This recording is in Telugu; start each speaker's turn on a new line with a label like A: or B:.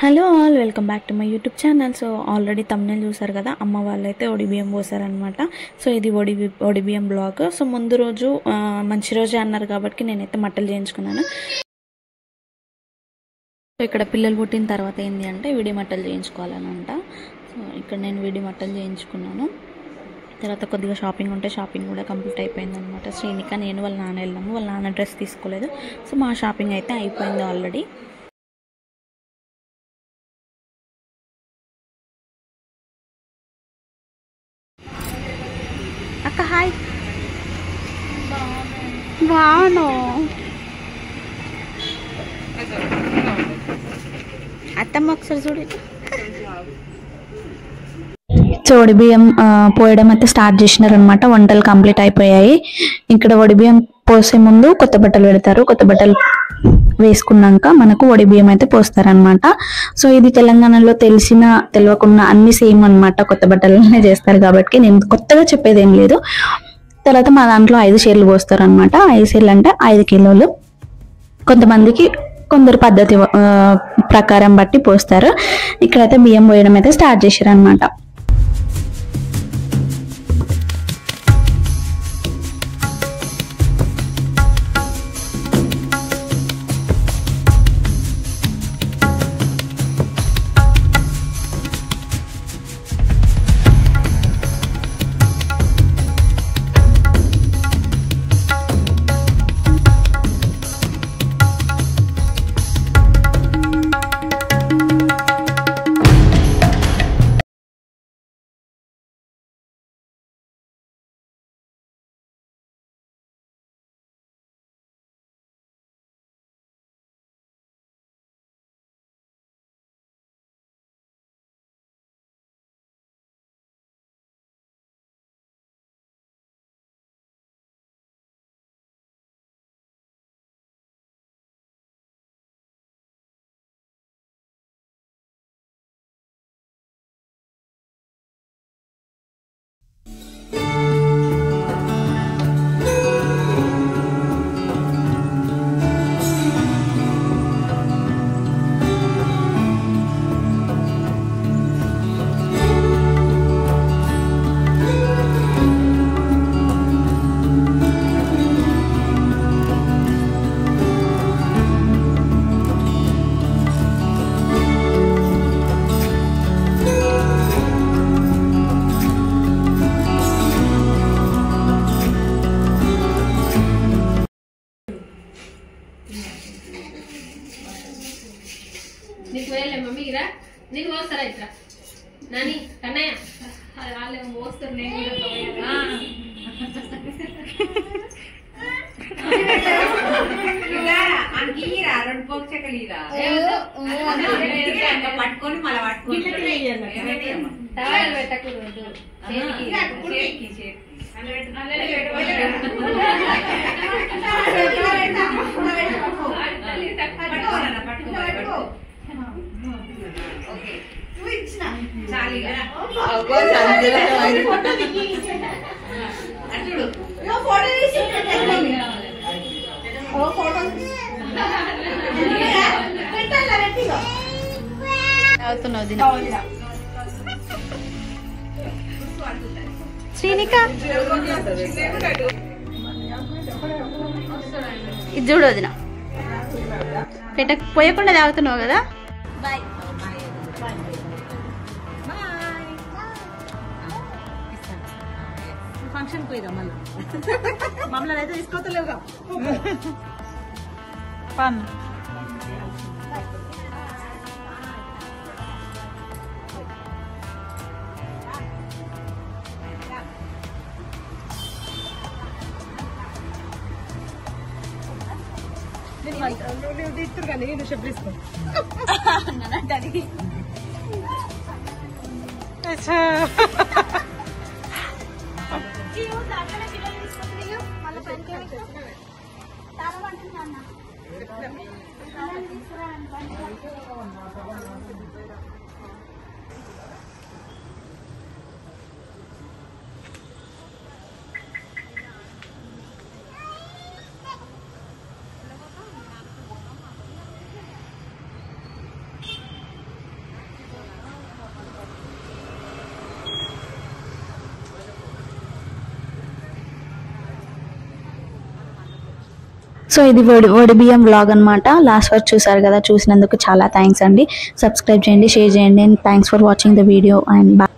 A: Hello all, welcome back to my YouTube channel. So already thumbnail చూసారు కదా, అమ్మ వాళ్ళైతే ఒడిబియ్యం పోసారనమాట. సో ఇది ఒడిబియ్యం బ్లాగ్. సో ముందు రోజు మంచి రోజే అన్నారు కాబట్టి నేనైతే మట్టలు చేయించుకున్నాను. సో ఇక్కడ పిల్లలు పుట్టిన తర్వాత ఏంటి అంటే విడి మట్టలు చేయించుకోవాలనంట. సో ఇక్కడ నేను విడి మట్టలు చేయించుకున్నాను. తర్వాత కొద్దిగా షాపింగ్ ఉంటే షాపింగ్ కూడా కంప్లీట్ అయిపోయింది అనమాట. శ్రీనిక నేను వాళ్ళ నాన్న వెళ్ళాము. వాళ్ళ నాన్న డ్రెస్ తీసుకోలేదు. సో మా షాపింగ్ అయితే అయిపోయింది ఆల్రెడీ. అక్క హాయ్, బాను అత్తమ్మ ఒకసారి చూడు. సో ఒడిబియ్యం పోయడం అయితే స్టార్ట్ చేసినారనమాట. వంటలు కంప్లీట్ అయిపోయాయి. ఇక్కడ ఒడిబియ్యం పోసే ముందు కొత్త బట్టలు పెడతారు. కొత్త బట్టలు వేసుకున్నాక మనకు ఒడిబియ్యం అయితే పోస్తారనమాట. సో ఇది తెలంగాణలో తెలియకుండా అన్ని సేమ్ అనమాట. కొత్త బట్టలనే చేస్తారు కాబట్టి నేను కొత్తగా చెప్పేది ఏం లేదు. తర్వాత మా దాంట్లో 5 షేర్లు పోస్తారు అనమాట. 5 షేర్లు అంటే 5 కిలోలు. కొంతమందికి కొందరు పద్ధతి ప్రకారం బట్టి పోస్తారు. ఇక్కడైతే బియ్యం పోయడం అయితే స్టార్ట్ చేశారు అనమాట.
B: నీకు వేలే మమ్మీ రా, నీకు పోస్తారా ఇట్లా నాని కన్నయ్య వాళ్ళే మోస్తారు. నేను
C: పట్టుకొని మళ్ళీ
B: టవల్ పెట్టకూడదు.
A: శ్రీనిక ఇది చూడు, వదిన పోయకుండా తాగుతున్నావు కదా.
C: ఫంక్షన్ పోయిరా మళ్ళీ మమ్మల్ని అయితే తీసుకోవట్లేవుగా
A: పన్.
C: తీస్తారు కానీ నువ్వు చెప్పిస్తావు.
A: సో ఇది వడి బియ్యం వ్లాగ్ అనమాట. లాస్ట్ వరకు చూసారు కదా, చూసినందుకు చాలా థ్యాంక్స్ అండి. సబ్స్క్రైబ్ చేయండి, షేర్ చేయండి. And thanks for watching the video and bye.